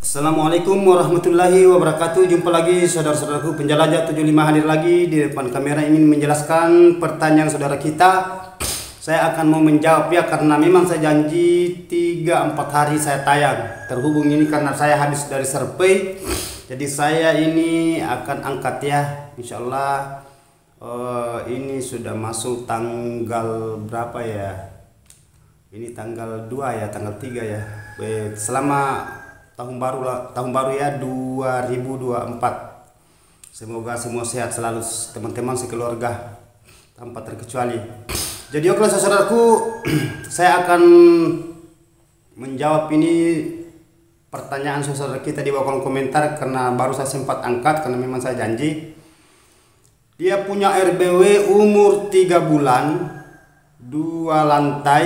Assalamualaikum warahmatullahi wabarakatuh. Jumpa lagi saudara-saudaraku penjelajah 75 hadir lagi di depan kamera ingin menjelaskan pertanyaan saudara kita. Saya akan mau menjawab ya, karena memang saya janji 3-4 hari saya tayang. Terhubung ini karena saya habis dari survei, jadi saya ini akan angkat ya, insya Allah. Ini sudah masuk tanggal berapa ya? Ini tanggal 2 ya, tanggal 3 ya. Selama tahun baru ya 2024. Semoga semua sehat selalu teman-teman sekeluarga tanpa terkecuali. Jadi oke saudaraku, saya akan menjawab ini pertanyaan saudara kita di bawah kolom komentar, karena baru saya sempat angkat karena memang saya janji. Dia punya RBW umur 3 bulan, 2 lantai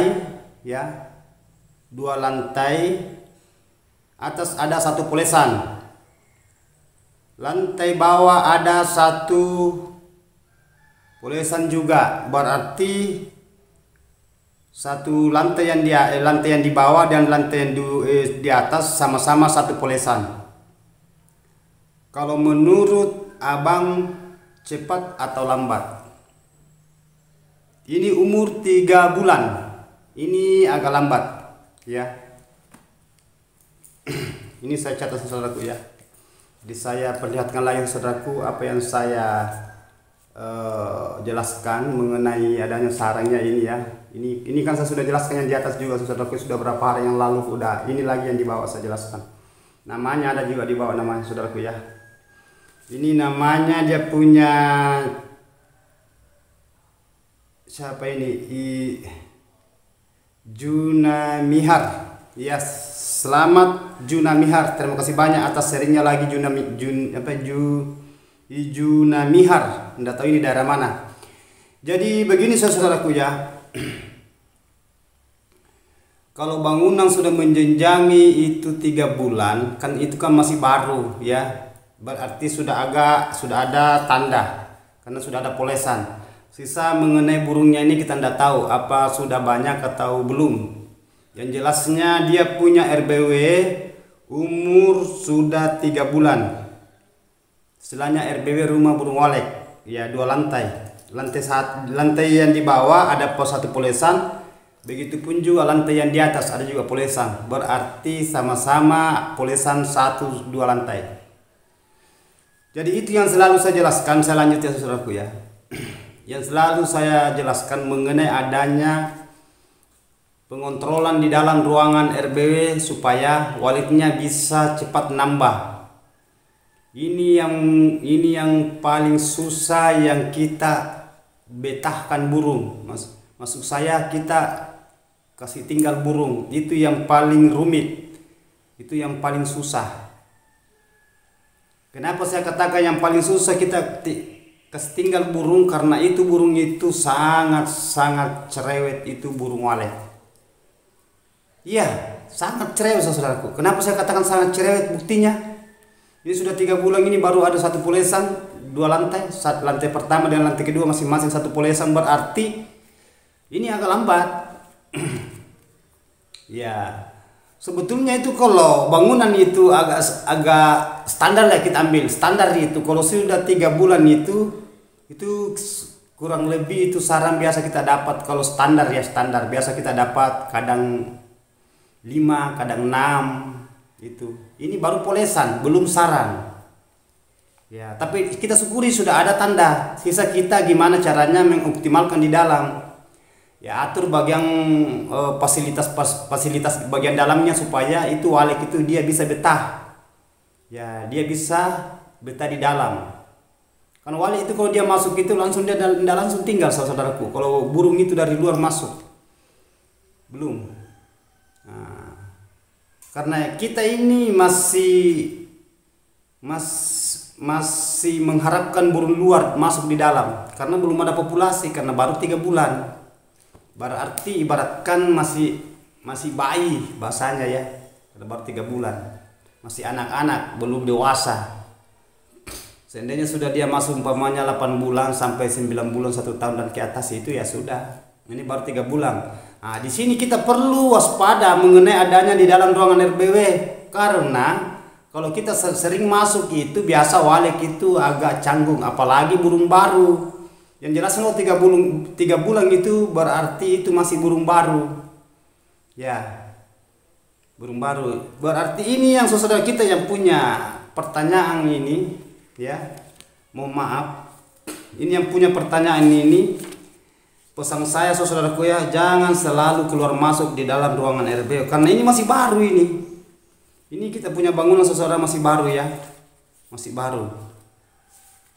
ya, 2 lantai. Atas ada 1 polesan, lantai bawah ada 1 polesan juga, berarti 1 lantai yang di bawah dan lantai yang di atas sama-sama 1 polesan. Kalau menurut abang cepat atau lambat? Ini umur 3 bulan, ini agak lambat ya. Ini saya catat saudaraku ya. Jadi saya perlihatkan lagi saudaraku apa yang saya jelaskan mengenai adanya sarangnya ini ya. Ini kan saya sudah jelaskan yang di atas juga saudaraku, sudah berapa hari yang lalu udah. Ini lagi yang di bawah saya jelaskan. Namanya ada juga di bawah namanya saudaraku ya. Ini namanya dia punya siapa ini? Junamihar. Yes. Selamat Junamihar, terima kasih banyak atas sharingnya lagi Junamihar. Nggak tahu ini daerah mana. Jadi begini saudaraku ya. Kalau bangunan sudah menjenjangi itu 3 bulan, kan itu kan masih baru ya. Berarti sudah ada tanda, karena sudah ada polesan. Sisa mengenai burungnya ini kita tidak tahu apa sudah banyak atau belum. Yang jelasnya dia punya RBW umur sudah 3 bulan. Istilahnya RBW rumah burung walet ya, 2 lantai. Lantai yang di bawah ada 1 polesan, begitupun juga lantai yang di atas ada juga polesan. Berarti sama-sama polesan 1-2 lantai. Jadi itu yang selalu saya jelaskan. Saya lanjut ya saudaraku ya. Yang selalu saya jelaskan mengenai adanya pengontrolan di dalam ruangan RBW supaya walletnya bisa cepat nambah. Ini yang paling susah, yang kita betahkan burung. Maksud saya kita kasih tinggal burung, itu yang paling rumit, itu yang paling susah. Kenapa saya katakan yang paling susah kita kasih tinggal burung? Karena itu burung itu sangat cerewet, itu burung walet. Iya, sangat cerewet saudaraku. Kenapa saya katakan sangat cerewet? Buktinya ini sudah 3 bulan ini baru ada 1 polesan, 2 lantai. Lantai pertama dan lantai kedua masing-masing 1 polesan, berarti ini agak lambat. Ya, sebetulnya itu kalau bangunan itu agak standar lah kita ambil. Standar itu kalau sudah 3 bulan itu kurang lebih itu sarang biasa kita dapat. Kalau standar ya standar biasa kita dapat kadang 5, kadang 6 itu. Ini baru polesan, belum sarang. Ya, tapi kita syukuri sudah ada tanda. Sisa kita gimana caranya mengoptimalkan di dalam. Ya, atur bagian fasilitas bagian dalamnya supaya itu walet itu dia bisa betah. Ya, dia bisa betah di dalam. Karena walet itu kalau dia masuk itu langsung dia langsung tinggal saudaraku. Kalau burung itu dari luar masuk belum. Nah, karena kita ini masih mengharapkan burung luar masuk di dalam, karena belum ada populasi, karena baru 3 bulan. Berarti ibaratkan masih bayi bahasanya ya, karena baru 3 bulan, masih anak-anak, belum dewasa. Seandainya sudah dia masuk umpamanya 8 bulan sampai 9 bulan, 1 tahun dan ke atas itu ya sudah. Ini baru 3 bulan. Nah, di sini kita perlu waspada mengenai adanya di dalam ruangan RBW, karena kalau kita sering masuk itu biasa walek itu agak canggung, apalagi burung baru. Yang jelas kalau 3 bulan itu berarti itu masih burung baru. Ya, burung baru. Berarti ini yang saudara kita yang punya pertanyaan ini, ya. Mohon maaf. Ini yang punya pertanyaan ini. Pesan saya saudaraku ya, jangan selalu keluar masuk di dalam ruangan RBO karena ini masih baru ini. Ini kita punya bangunan saudara masih baru ya. Masih baru.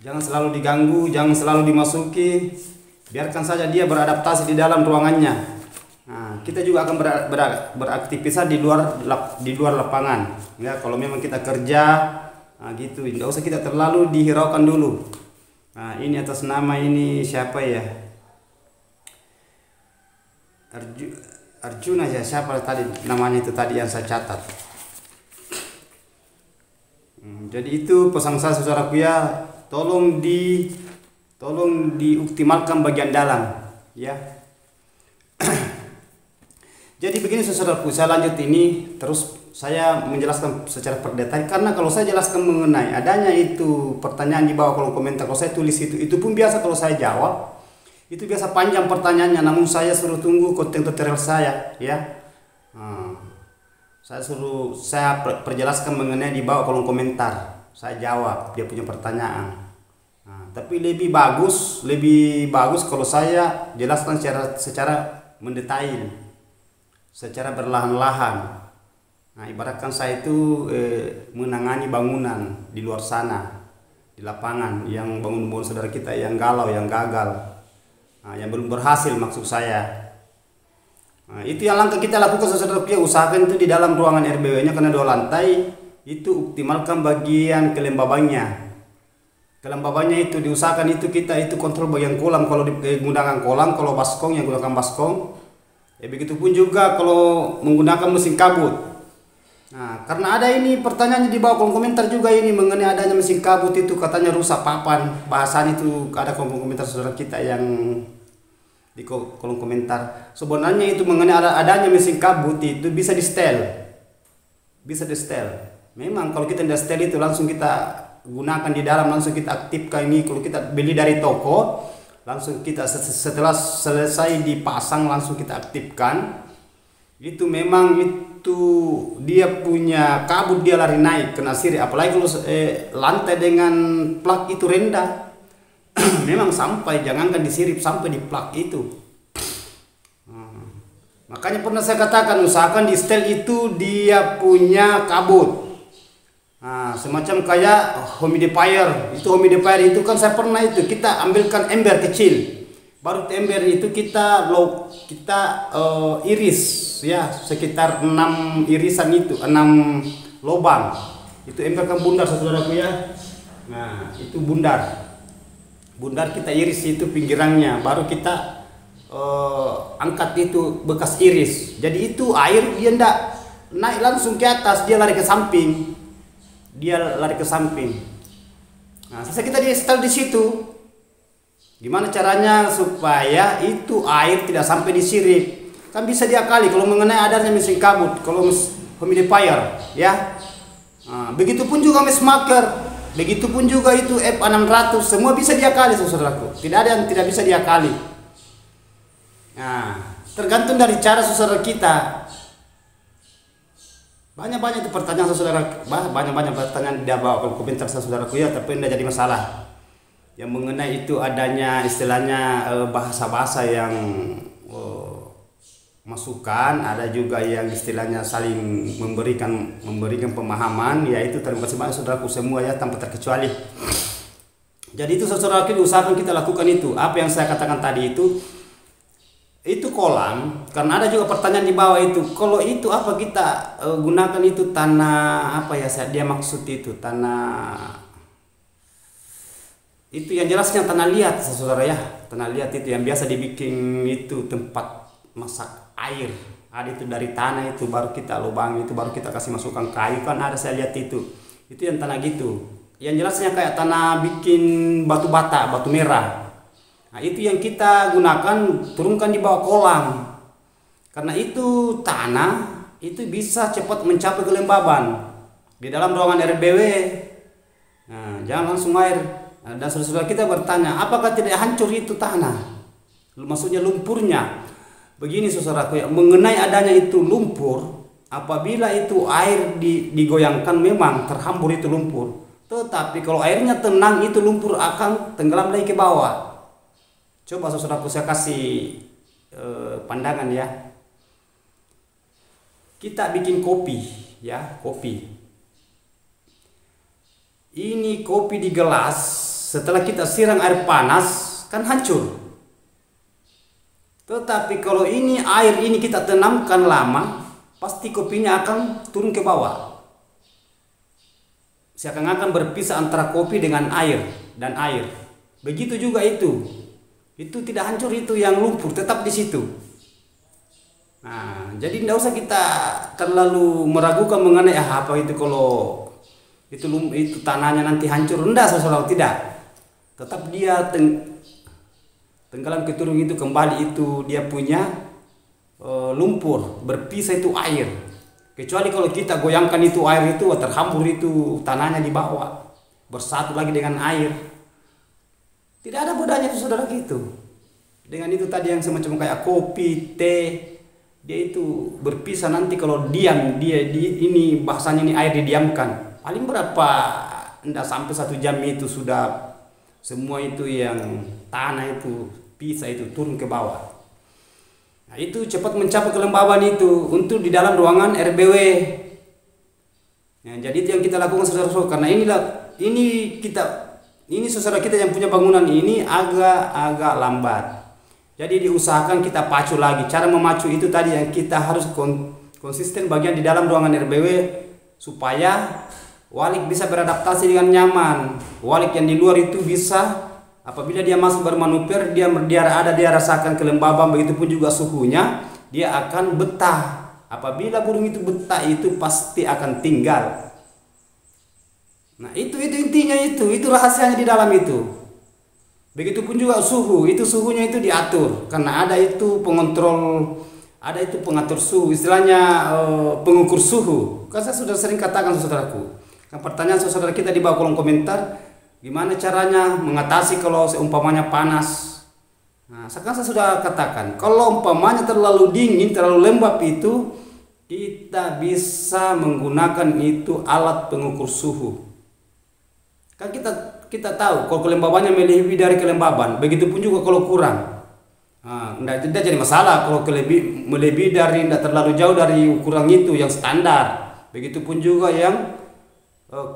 Jangan selalu diganggu, jangan selalu dimasuki. Biarkan saja dia beradaptasi di dalam ruangannya. Nah, kita juga akan beraktivitas di luar lapangan. Ya, kalau memang kita kerja, nah gitu. Enggak usah kita terlalu dihiraukan dulu. Nah, ini atas nama ini siapa ya? Arjuna ya, siapa tadi namanya itu tadi yang saya catat. Jadi itu pesan saya saudaraku ya, tolong dioptimalkan bagian dalam ya. Jadi begini saudaraku, saya lanjut ini terus saya menjelaskan secara perdetail karena kalau saya jelaskan mengenai adanya itu pertanyaan di bawah kolom komentar, kalau saya tulis itu pun biasa kalau saya jawab itu biasa panjang pertanyaannya, namun saya suruh tunggu konten tutorial saya ya. Saya perjelaskan mengenai di bawah kolom komentar, saya jawab dia punya pertanyaan. Tapi lebih bagus kalau saya jelaskan secara mendetail, secara berlahan-lahan. Nah, ibaratkan saya itu menangani bangunan di luar sana, di lapangan, yang bangun-bangun saudara kita yang galau, yang gagal, yang belum berhasil maksud saya. Nah, itu yang langkah kita lakukan saudara kita, usahakan itu di dalam ruangan RBW-nya karena 2 lantai, itu optimalkan bagian kelembabannya. Kelembabannya itu diusahakan itu kita itu kontrol bagian kolam kalau menggunakan kolam, kalau baskong yang gunakan baskong. Begitupun juga kalau menggunakan mesin kabut. Nah, karena ada ini pertanyaannya di bawah kolom komentar juga ini mengenai adanya mesin kabut itu katanya rusak papan. Bahasan itu ada kolom komentar saudara kita yang di kolom komentar. Sebenarnya itu mengenai adanya mesin kabut itu bisa di setel. Bisa di setel. Memang kalau kita tidak setel itu langsung kita gunakan di dalam, langsung kita aktifkan ini. Kalau kita beli dari toko, langsung kita setelah selesai dipasang langsung kita aktifkan. Itu memang itu dia punya kabut, dia lari naik kena sirip, apalagi kalau lantai dengan plak itu rendah. Memang sampai jangankan disirip sampai di plak itu. Makanya pernah saya katakan usahakan di setel itu dia punya kabut. Semacam kayak humidifier. Itu humidifier itu kan saya pernah itu kita ambilkan ember kecil. Baru ember itu kita iris ya, sekitar 6 irisan itu, 6 lubang. Itu ember kan bundar saudaraku ya. Nah, itu bundar. Bundar kita iris itu pinggirannya, baru kita angkat itu bekas iris. Jadi itu air dia ndak naik langsung ke atas, dia lari ke samping. Nah, selesai kita di situ. Gimana caranya supaya itu air tidak sampai disirip? Kan bisa diakali kalau mengenai adanya mesin kabut, kalau humidifier ya. Begitupun juga mesh maker. Begitupun juga itu F600, semua bisa diakali saudaraku. Tidak ada yang tidak bisa diakali. Nah, tergantung dari cara saudara kita. Banyak itu pertanyaan saudara, banyak pertanyaan di bawah komentar saudaraku ya, tapi tidak jadi masalah. Yang mengenai itu adanya istilahnya bahasa-bahasa yang masukan, ada juga yang istilahnya saling memberikan pemahaman, yaitu terima kasih banyak saudaraku semua ya tanpa terkecuali. Jadi itu saudaraku usahakan kita lakukan itu. Apa yang saya katakan tadi itu kolam, karena ada juga pertanyaan di bawah itu. Kalau itu apa kita gunakan itu tanah apa ya dia maksud itu tanah itu yang jelasnya tanah liat saudara ya. Tanah liat itu yang biasa dibikin itu tempat masak air. Ada itu dari tanah itu baru kita lubang itu baru kita kasih masukkan kayu kan ada saya lihat itu yang tanah gitu. Yang jelasnya kayak tanah bikin batu bata, batu merah. Nah, itu yang kita gunakan turunkan di bawah kolam. Karena itu tanah itu bisa cepat mencapai kelembaban. di dalam ruangan RBW. Nah, jangan langsung air. Nah, dan saudara-saudara kita bertanya, apakah tidak hancur itu tanah? Maksudnya lumpurnya. Begini saudaraku ya, mengenai adanya itu lumpur, apabila itu air digoyangkan memang terhambur itu lumpur. Tetapi kalau airnya tenang, itu lumpur akan tenggelam lagi ke bawah. Coba saudaraku saya kasih pandangan ya. Kita bikin kopi ya, kopi. Ini kopi di gelas, setelah kita siram air panas kan hancur. Tetapi kalau ini air ini kita tenamkan lama, pasti kopinya akan turun ke bawah. Seakan-akan berpisah antara kopi dengan air dan air. Begitu juga itu. Itu tidak hancur, itu yang lumpur tetap di situ. Nah, jadi tidak usah kita terlalu meragukan mengenai apa itu kalau itu tanahnya nanti hancur. Enggak, saudara, tidak. Tetap dia tenggelam ke turun itu kembali, itu dia punya lumpur, berpisah itu air. Kecuali kalau kita goyangkan itu air itu terhambur itu tanahnya di bawah, bersatu lagi dengan air. Tidak ada bedanya saudara gitu. Dengan itu tadi yang semacam kayak kopi, teh, dia itu berpisah nanti kalau diam ini bahasanya ini air didiamkan. Paling berapa? Tidak sampai 1 jam itu sudah semua itu yang tanah itu pisah itu turun ke bawah. Nah, itu cepat mencapai kelembaban itu untuk di dalam ruangan RBW. Nah, jadi itu yang kita lakukan saudara-saudara, karena ini saudara kita yang punya bangunan ini agak lambat. Jadi diusahakan kita pacu lagi. Cara memacu itu tadi yang kita harus konsisten bagian di dalam ruangan RBW supaya walik bisa beradaptasi dengan nyaman. Walik yang di luar itu bisa apabila dia masuk bermanuver, dia rasakan kelembaban, begitupun juga suhunya, dia akan betah. Apabila burung itu betah, itu pasti akan tinggal. Nah, itu intinya, itu rahasianya di dalam itu. Begitupun juga suhu, itu suhunya itu diatur karena ada itu pengatur suhu, istilahnya pengukur suhu. Kan saya sudah sering katakan saudaraku. Kan pertanyaan saudara kita di bawah kolom komentar, gimana caranya mengatasi kalau seumpamanya panas? Nah, sekarang saya sudah katakan, kalau umpamanya terlalu dingin, terlalu lembab itu, kita bisa menggunakan itu alat pengukur suhu. Kan kita tahu kalau kelembabannya melebihi dari kelembaban, begitupun juga kalau kurang. Nah, tidak jadi masalah kalau melebihi dari, tidak terlalu jauh dari ukuran itu yang standar. Begitupun juga yang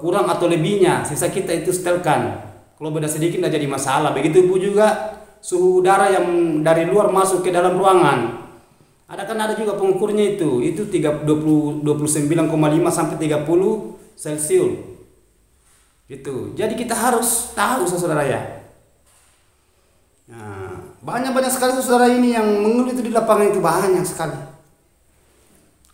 kurang atau lebihnya, sisa kita itu setelkan. Kalau beda sedikit tidak jadi masalah. Begitupun juga suhu udara yang dari luar masuk ke dalam ruangan. Ada juga pengukurnya itu 29,5 sampai 30 Celcius. Gitu. Jadi kita harus tahu saudara ya. Nah, banyak sekali saudara ini yang mengeluh itu di lapangan itu banyak sekali.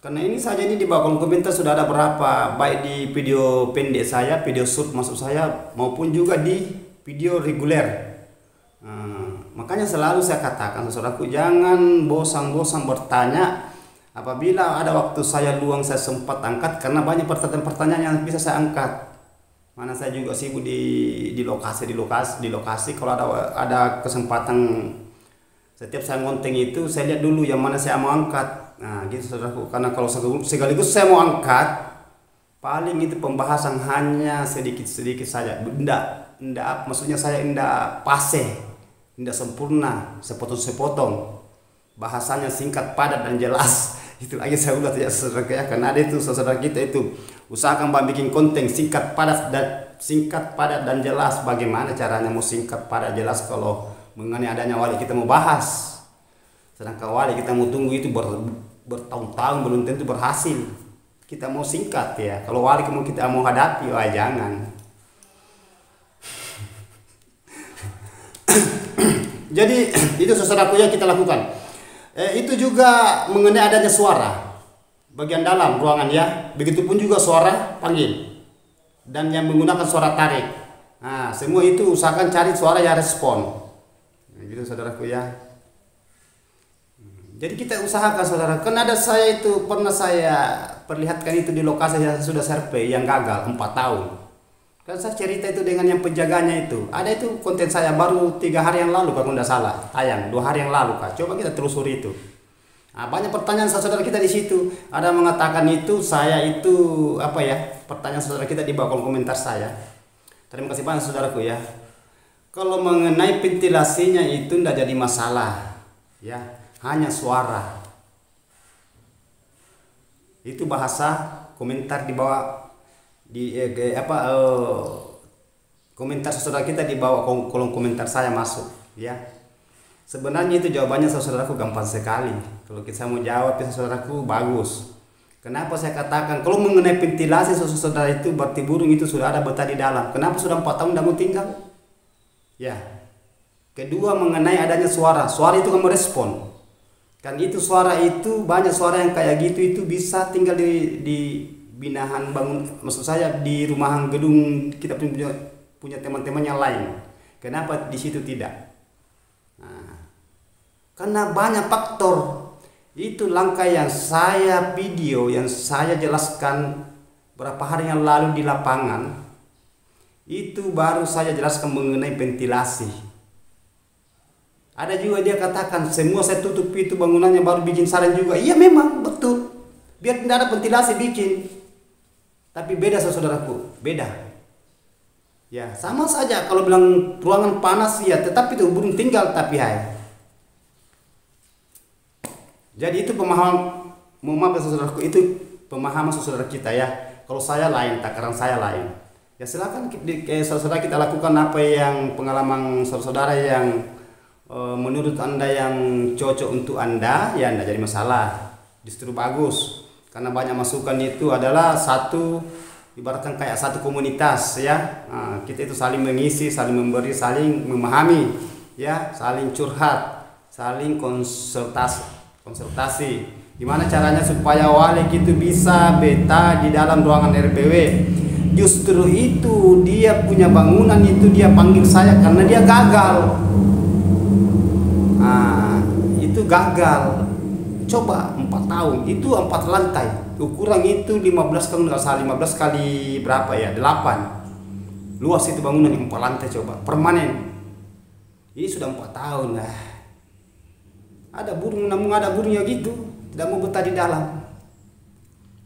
Karena ini saja ini di bawah kolom komentar sudah ada berapa, baik di video pendek saya, video short maksud saya, maupun juga di video reguler. Makanya selalu saya katakan saudaraku, jangan bosan-bosan bertanya. Apabila ada waktu saya luang, saya sempat angkat karena banyak pertanyaan-pertanyaan yang bisa saya angkat. Mana saya juga sibuk di lokasi. Kalau ada kesempatan, setiap saya ngonting itu saya lihat dulu yang mana saya mau angkat. Nah, gitu saudaraku. Karena kalau sekaligus saya mau angkat, paling itu pembahasan hanya sedikit saja. Maksudnya saya tidak paseh, tidak sempurna, sepotong-sepotong. Bahasanya singkat, padat dan jelas. Itu lagi saya ulas ya saudara ya, karena ada itu saudara kita itu usahakan bikin konten singkat padat dan jelas. Bagaimana caranya mau singkat padat jelas kalau mengenai adanya wali kita mau bahas, sedangkan wali kita mau tunggu itu bertahun-tahun belum tentu berhasil. Kita mau singkat ya, kalau wali kita mau hadapi, wah jangan. Jadi itu saudaraku yang kita lakukan. Itu juga mengenai adanya suara bagian dalam ruangan ya. Begitupun juga suara panggil dan yang menggunakan suara tarik. Nah, semua itu usahakan cari suara yang respon. Nah, gitu saudaraku ya. Jadi kita usahakan saudara. Kan ada saya itu pernah perlihatkan itu di lokasi yang sudah survei yang gagal 4 tahun. Kan saya cerita itu dengan yang penjaganya itu. Ada itu konten saya baru 3 hari yang lalu kalau tidak salah. Tayang 2 hari yang lalu Kak. Coba kita telusuri itu. Nah, banyak pertanyaan saudara kita di situ. Ada mengatakan itu saya itu apa ya? Pertanyaan saudara kita di bawah kolom komentar saya. Terima kasih banyak saudaraku ya. Kalau mengenai ventilasinya itu tidak jadi masalah. Ya, hanya suara. Itu bahasa komentar di bawah komentar saudara kita di bawah kolom komentar saya masuk ya. Sebenarnya itu jawabannya saudaraku gampang sekali. Kalau kita mau jawab ya saudaraku bagus. Kenapa saya katakan kalau mengenai ventilasi saudara itu berarti burung itu sudah ada betah di dalam. Kenapa sudah 4 tahun tidak mau tinggal? Ya. Kedua mengenai adanya suara. Suara itu kan merespon. Kan itu suara itu banyak suara yang kayak gitu itu bisa tinggal di binahan bangun, maksud saya di rumahan gedung kita punya teman-teman yang lain. Kenapa di situ tidak? Nah, karena banyak faktor. Itu langkah yang saya video, yang saya jelaskan berapa hari yang lalu di lapangan. Itu baru saya jelaskan mengenai ventilasi. Ada juga dia katakan semua saya tutup itu bangunannya baru bikin saran juga. Iya memang betul. Biar tidak ada ventilasi bikin. Tapi beda saudaraku, beda. Ya sama saja kalau bilang ruangan panas ya, tetapi itu burung tinggal tapi hai. Jadi itu pemahaman, mohon maaf saudaraku, itu pemahaman saudara kita ya. Kalau saya lain, takaran saya lain. Ya silakan saudara kita lakukan apa yang pengalaman saudara yang menurut Anda yang cocok untuk Anda, ya Anda jadi masalah. Justru bagus. Karena banyak masukan itu adalah satu ibaratkan kayak satu komunitas ya. Nah, kita itu saling mengisi, saling memberi, saling memahami ya, saling curhat, saling konsultasi. Gimana caranya supaya walik itu bisa betah di dalam ruangan RBW? Justru itu dia punya bangunan itu dia panggil saya karena dia gagal. Nah, itu gagal. Coba 4 tahun itu 4 lantai ukuran itu 15 kali berapa ya 8 luas itu bangunan 4 lantai coba permanen. Ini sudah 4 tahun lah. Ada burung namun ada burungnya gitu tidak mau betah di dalam.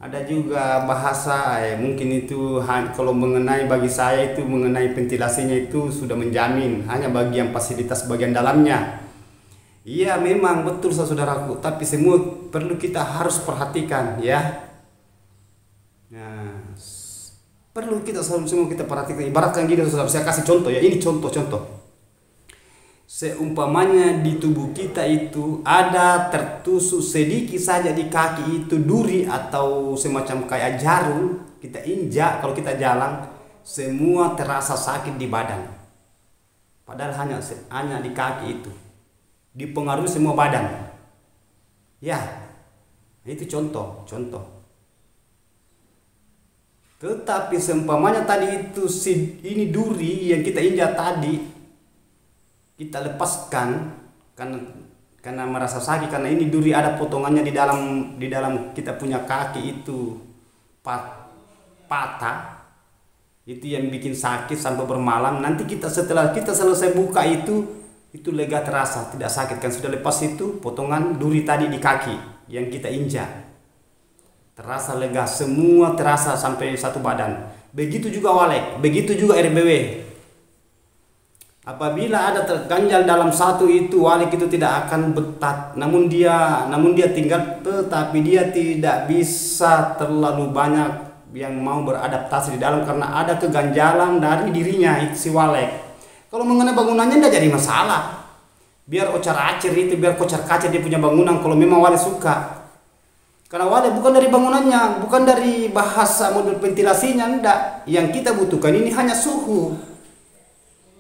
Ada juga bahasa mungkin itu kalau mengenai bagi saya itu mengenai ventilasinya itu sudah menjamin hanya bagian fasilitas bagian dalamnya. Iya memang betul saudaraku, tapi semua perlu kita harus perhatikan ya. Nah, perlu kita semua kita perhatikan. Ibaratkan gini saudara, saya kasih contoh ya. Ini contoh. Seumpamanya di tubuh kita itu ada tertusuk sedikit saja di kaki itu duri atau semacam kayak jarum, kita injak kalau kita jalan semua terasa sakit di badan. Padahal hanya di kaki itu. Dipengaruhi semua badan. Ya, itu contoh. Tetapi seumpamanya tadi itu ini duri yang kita injak tadi, kita lepaskan karena merasa sakit karena ini duri ada potongannya di dalam kita punya kaki itu patah. Itu yang bikin sakit sampai bermalam. Nanti setelah kita selesai buka itu lega terasa, tidak sakit kan sudah lepas itu potongan duri tadi di kaki yang kita injak. Terasa lega, semua terasa sampai satu badan. Begitu juga walek, begitu juga RBW. Apabila ada terganjal dalam satu itu walek itu tidak akan betah, namun dia tinggal tetapi dia tidak bisa terlalu banyak yang mau beradaptasi di dalam karena ada keganjalan dari dirinya itu si walek. Kalau mengenai bangunannya tidak jadi masalah. Biar ocar-acir itu, biar kocar-kacir dia punya bangunan kalau memang wali suka. Karena wali bukan dari bangunannya, bukan dari bahasa modul ventilasinya, enggak. Yang kita butuhkan ini hanya suhu.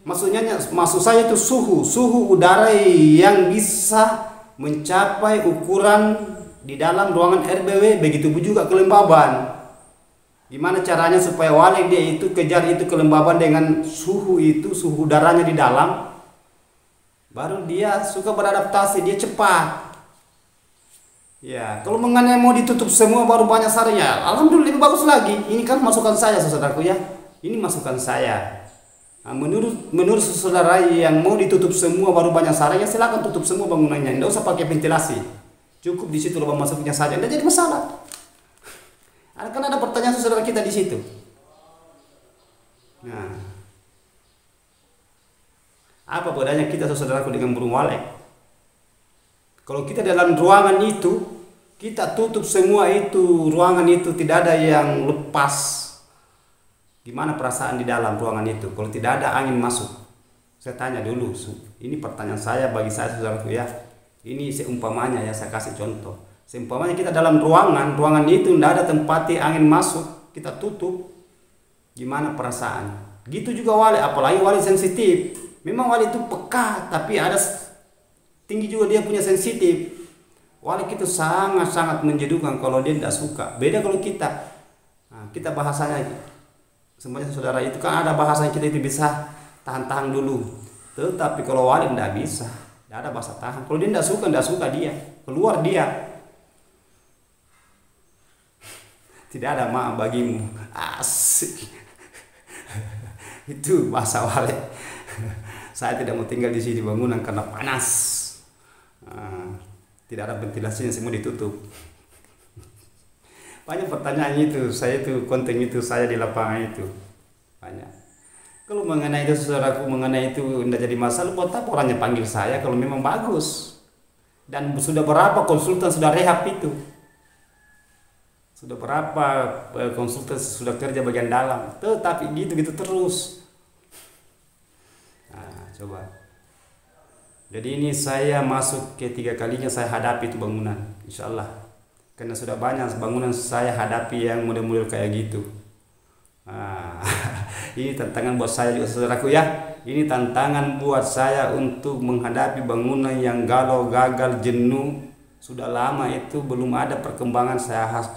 Maksud saya itu suhu udara yang bisa mencapai ukuran di dalam ruangan RBW, begitu juga kelembaban. Gimana caranya supaya wali dia itu kejar itu kelembaban dengan suhu udaranya di dalam, baru dia suka beradaptasi, dia cepat. Ya, kalau mengenai mau ditutup semua baru banyak saran ya, alhamdulillah lebih bagus lagi. Ini kan masukan saya, saudaraku ya. Ini masukan saya. Nah, menurut saudara yang mau ditutup semua baru banyak saran ya, silakan tutup semua bangunannya. Tidak usah pakai ventilasi. Cukup di situ lubang masuknya saja, tidak jadi masalah. Kan ada pertanyaan saudara kita di situ. Nah, apa bedanya kita saudaraku dengan burung walet? Kalau kita dalam ruangan itu, kita tutup semua itu, ruangan itu tidak ada yang lepas. Gimana perasaan di dalam ruangan itu? Kalau tidak ada angin masuk. Saya tanya dulu, ini pertanyaan saya bagi saya saudaraku ya. Ini seumpamanya ya, saya kasih contoh. Seumpamanya kita dalam ruangan itu tidak ada tempat angin masuk, kita tutup. Gimana perasaan? Gitu juga wali, apalagi wali sensitif. Memang wali itu peka, tapi ada tinggi juga dia punya sensitif. Wali itu sangat-sangat menjedukan kalau dia tidak suka. Beda kalau kita. Nah, kita bahasanya semuanya saudara itu kan ada bahasa kita itu bisa tahan-tahan dulu. Tetapi kalau wali tidak bisa. Tidak ada bahasa tahan. Kalau dia tidak suka dia. Keluar dia. Tidak ada maaf bagimu. Asik. Itu bahasa wali. Saya tidak mau tinggal di sini bangunan karena panas. Tidak ada ventilasinya, semua ditutup. Banyak pertanyaan itu, saya itu konten itu saya di lapangan itu banyak. Kalau mengenai itu saudaraku, mengenai itu tidak jadi masalah. Buat apa orangnya panggil saya kalau memang bagus? Dan sudah berapa konsultan sudah rehab itu? Sudah berapa konsultan sudah kerja bagian dalam? Tetapi gitu-gitu terus. Nah, coba. Jadi ini saya masuk ke 3 kalinya saya hadapi itu bangunan, insya Allah. Karena sudah banyak bangunan saya hadapi yang model-model kayak gitu. Nah, ini tantangan buat saya juga saudaraku ya. Ini tantangan buat saya untuk menghadapi bangunan yang galau, gagal, jenuh. Sudah lama itu belum ada perkembangan,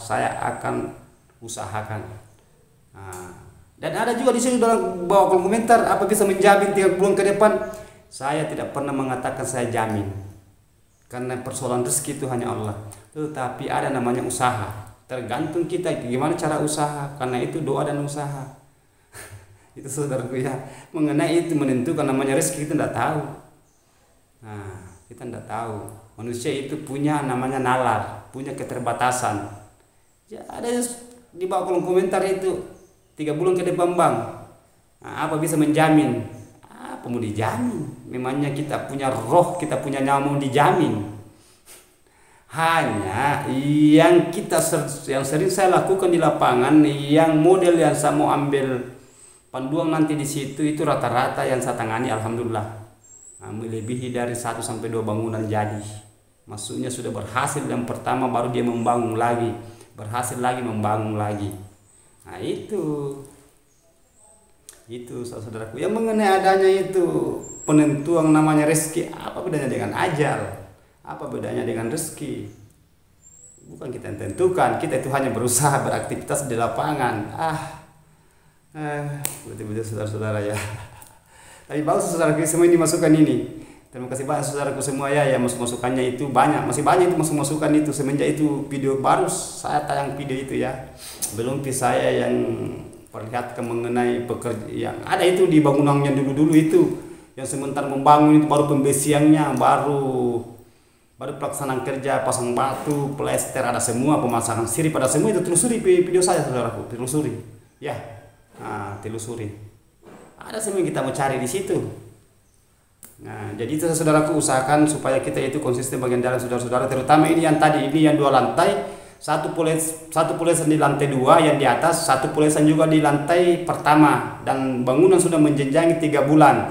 saya akan usahakan. Nah, dan ada juga di sini dalam bawah kolom komentar, apa bisa menjamin 3 bulan ke depan? Saya tidak pernah mengatakan saya jamin, karena persoalan rezeki itu hanya Allah. Tetapi ada namanya usaha. Tergantung kita gimana cara usaha, karena itu doa dan usaha. Itu saudaraku ya. Mengenai itu menentukan namanya rezeki kita tidak tahu. Nah, kita tidak tahu. Manusia itu punya namanya nalar, punya keterbatasan. Ya, ada di bawah kolom komentar itu 3 bulan ke depan bang. Nah, apa bisa menjamin? Apa mau dijamin? Memangnya kita punya roh, kita punya nyawa mau dijamin? Hanya yang sering saya lakukan di lapangan, yang model yang saya mau ambil panduan nanti di situ itu rata-rata yang saya tangani alhamdulillah. Nah, melebihi dari 1 sampai 2 bangunan jadi. Maksudnya sudah berhasil yang pertama baru dia membangun lagi, berhasil lagi membangun lagi. Nah, itu saudaraku yang mengenai adanya itu penentuan namanya rezeki. Apa bedanya dengan ajal? Apa bedanya dengan rezeki? Bukan kita yang tentukan, kita itu hanya berusaha beraktivitas di lapangan. Betul-betul saudara-saudara ya. Tapi bagus saudaraku semua ini masukan ini. Terima kasih banyak saudaraku semua ya, yang masukannya itu banyak, masih banyak itu masukan itu semenjak itu video baru saya tayang video itu ya. Belum saya yang perlihatkan mengenai pekerja yang ada itu di bangunan yang dulu-dulu itu, yang sementara membangun itu baru pembesiannya, baru pelaksanaan kerja, pasang batu, plester, ada semua pemasangan sirip, pada semua itu telusuri video saya saudaraku, telusuri ya. Nah, telusuri ada semua yang kita mau cari di situ. Nah, jadi itu saudaraku usahakan supaya kita itu konsisten bagian dalam saudara-saudara, terutama ini yang tadi ini yang 2 lantai. Satu polesan di lantai 2 yang di atas, 1 polesan juga di lantai pertama, dan bangunan sudah menjenjangi 3 bulan.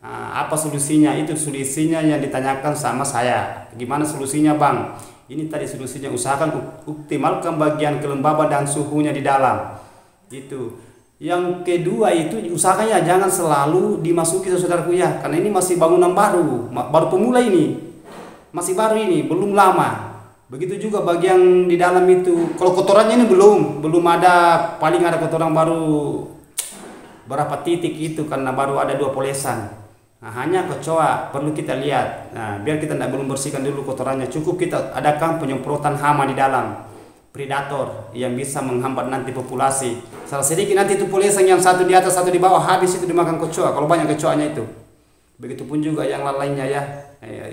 Nah, apa solusinya? Itu solusinya yang ditanyakan sama saya. Gimana solusinya bang? Ini tadi solusinya, usahakan optimalkan bagian kelembaban dan suhunya di dalam. Itu. Yang kedua itu usahakan ya jangan selalu dimasuki saudaraku ya, karena ini masih bangunan baru pemula ini, masih baru ini, belum lama. Begitu juga bagian di dalam itu, kalau kotorannya ini belum ada, paling ada kotoran baru berapa titik itu karena baru ada 2 polesan. Nah, hanya kecoa perlu kita lihat. Nah, biar kita tidak belum bersihkan dulu kotorannya, cukup kita adakan penyemprotan hama di dalam, predator yang bisa menghambat nanti populasi. Salah sedikit nanti itu pulesan yang satu di atas satu di bawah, habis itu dimakan kecoa kalau banyak kecoanya itu. Begitupun juga yang lainnya ya,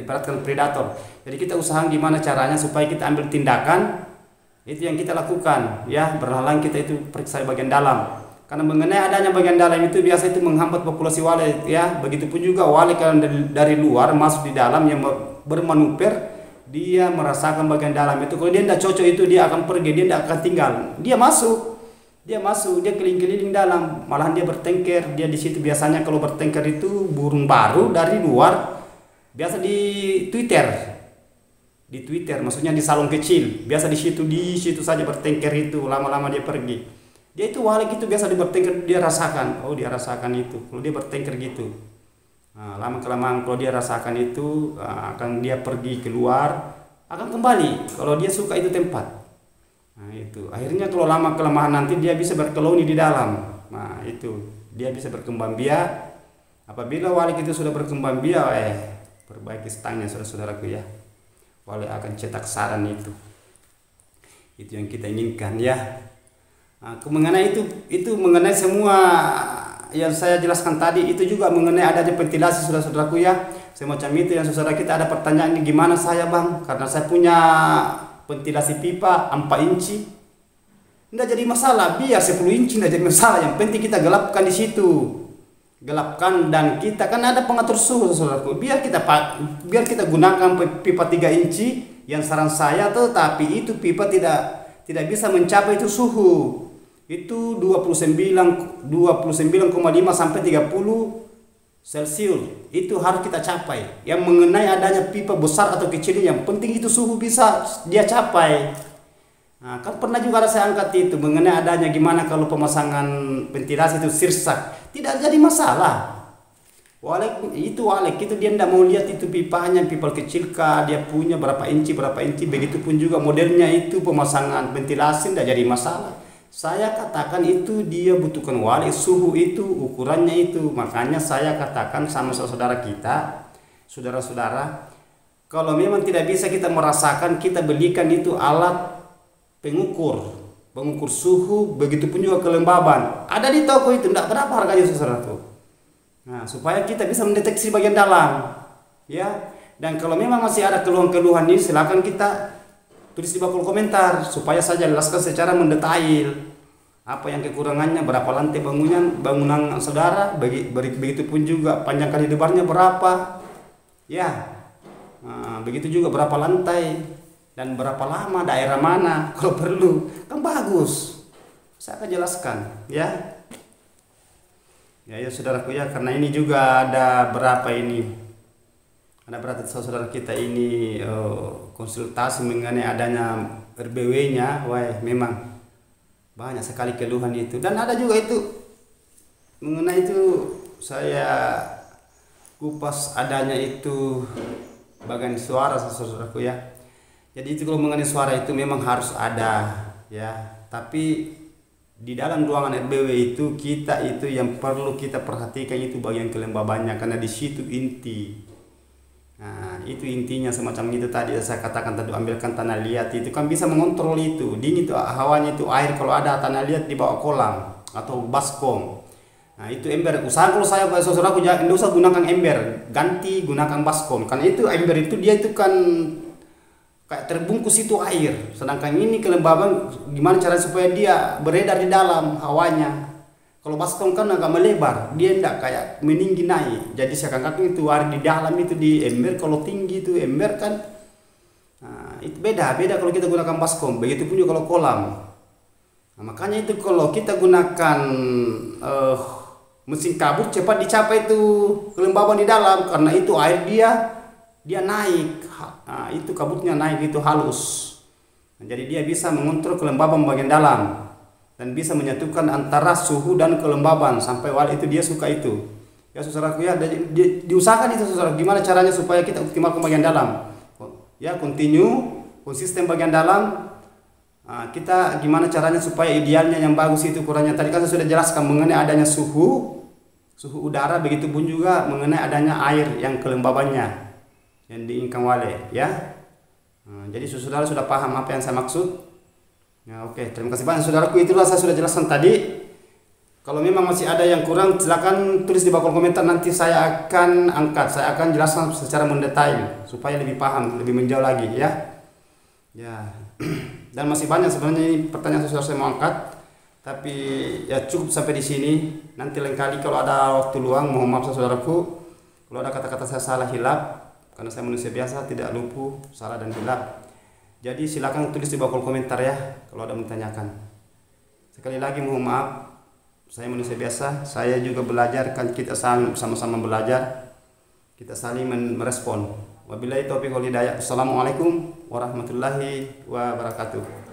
ibaratkan predator. Jadi kita usahakan gimana caranya supaya kita ambil tindakan, itu yang kita lakukan ya, berhalang kita itu periksa bagian dalam. Karena mengenai adanya bagian dalam itu biasa itu menghambat populasi wale ya. Begitupun juga wale kalau dari luar masuk di dalam yang bermanuver, dia merasakan bagian dalam itu. Kalau dia tidak cocok itu dia akan pergi, dia tidak akan tinggal. Dia masuk, dia keliling-keliling dalam, malahan dia bertengker. Dia di situ biasanya kalau bertengker itu burung baru dari luar, biasa di Twitter, maksudnya di salon kecil. Biasa di situ saja bertengker itu, lama-lama dia pergi. Dia itu walik itu biasa dia bertengker, dia rasakan, dia rasakan itu. Kalau dia bertengker gitu, nah, lama kelamaan kalau dia rasakan itu, akan dia pergi keluar, akan kembali kalau dia suka itu tempat. Nah itu akhirnya kalau lama kelamaan nanti dia bisa berkeloni di dalam. Nah itu dia bisa berkembang biak. Apabila walik itu sudah berkembang biak, perbaiki stangnya saudara-saudaraku ya. Walik akan cetak saran itu yang kita inginkan ya. Nah, mengenai itu mengenai semua yang saya jelaskan tadi, itu juga mengenai adanya ventilasi saudara-saudaraku ya. Semacam itu yang saudara kita ada pertanyaan ini, gimana saya bang, karena saya punya ventilasi pipa 4 inci, tidak jadi masalah, biar 10 inci tidak jadi masalah, yang penting kita gelapkan di situ, gelapkan, dan kita kan ada pengatur suhu saudaraku, biar kita gunakan pipa 3 inci yang saran saya tuh, tapi itu pipa tidak bisa mencapai itu suhu. Itu 29,5 sampai 30 Celcius. Itu harus kita capai. Yang mengenai adanya pipa besar atau kecil, yang penting itu suhu bisa dia capai. Nah, kan pernah juga saya angkat itu mengenai adanya gimana kalau pemasangan ventilasi itu sirsak. Tidak jadi masalah. Walek itu dia tidak mau lihat itu pipanya, pipa kecil kah, dia punya berapa inci. Begitupun juga modelnya itu pemasangan ventilasi tidak jadi masalah. Saya katakan itu dia butuhkan wali, suhu itu ukurannya itu. Makanya saya katakan sama saudara kita, saudara-saudara, kalau memang tidak bisa kita merasakan, kita belikan itu alat pengukur suhu, begitupun juga kelembaban. Ada di toko itu, tidak berapa harganya saudaraku. Nah, supaya kita bisa mendeteksi bagian dalam, ya. Dan kalau memang masih ada keluhan-keluhan ini, silakan kita tulis di kolom komentar supaya saya jelaskan secara mendetail apa yang kekurangannya, berapa lantai bangunan saudara, begitupun juga panjang kali lebarnya berapa, ya. Nah, begitu juga berapa lantai dan berapa lama, daerah mana, kalau perlu kan bagus. Saya akan jelaskan, ya. Ya saudaraku ya, karena ini juga ada berapa saudara kita ini konsultasi mengenai adanya RBW-nya, memang banyak sekali keluhan itu. Dan ada juga itu mengenai itu saya kupas adanya itu bagian suara saudaraku ya. Jadi itu kalau mengenai suara itu memang harus ada ya, tapi di dalam ruangan RBW itu kita itu yang perlu kita perhatikan itu bagian kelembabannya, karena di situ inti. Nah, itu intinya semacam itu tadi saya katakan tadi, ambilkan tanah liat itu kan bisa mengontrol itu dingin itu hawanya itu air, kalau ada tanah liat di bawah kolam atau baskom. Nah, itu ember. Usaha kalau saya saudaraku jangan usah gunakan ember, ganti gunakan baskom, karena itu ember itu dia itu kan kayak terbungkus itu air, sedangkan ini kelembaban gimana cara supaya dia beredar di dalam hawanya. Kalau baskom kan agak melebar, dia tidak kayak meninggi naik. Jadi saya katakan itu air di dalam itu di ember, kalau tinggi itu ember kan, nah, itu beda kalau kita gunakan baskom. Begitu pun juga kalau kolam. Nah, makanya itu kalau kita gunakan mesin kabut cepat dicapai itu kelembaban di dalam, karena itu air dia naik. Nah, itu kabutnya naik itu halus. Nah, jadi dia bisa mengontrol kelembaban bagian dalam dan bisa menyatukan antara suhu dan kelembaban sampai wali itu dia suka itu. Ya saudaraku ya, diusahakan itu saudara. Gimana caranya supaya kita optimalkan bagian dalam? Ya, konsisten bagian dalam. Kita gimana caranya supaya idealnya yang bagus itu ukurannya. Tadi kan saya sudah jelaskan mengenai adanya suhu, suhu udara, begitu pun juga mengenai adanya air yang kelembabannya yang diinginkan wale ya. Jadi saudara sudah paham apa yang saya maksud ya. Oke, terima kasih banyak saudaraku, itulah saya sudah jelaskan tadi. Kalau memang masih ada yang kurang silakan tulis di bawah kolom komentar, nanti saya akan angkat, saya akan jelaskan secara mendetail supaya lebih paham, lebih menjauh lagi ya. Ya. Dan masih banyak sebenarnya ini pertanyaan saudara saya mau angkat, tapi ya cukup sampai di sini. Nanti lain kali kalau ada waktu luang, mohon maaf saudaraku kalau ada kata-kata saya salah hilap, karena saya manusia biasa, tidak lumpuh salah dan hilap. Jadi silakan tulis di bawah kolom komentar ya kalau ada yang menanyakan. Sekali lagi mohon maaf, saya manusia biasa, saya juga belajar, kan kita sama-sama belajar, kita saling merespon. Wabillahi taufiq wal hidayah. Assalamualaikum warahmatullahi wabarakatuh.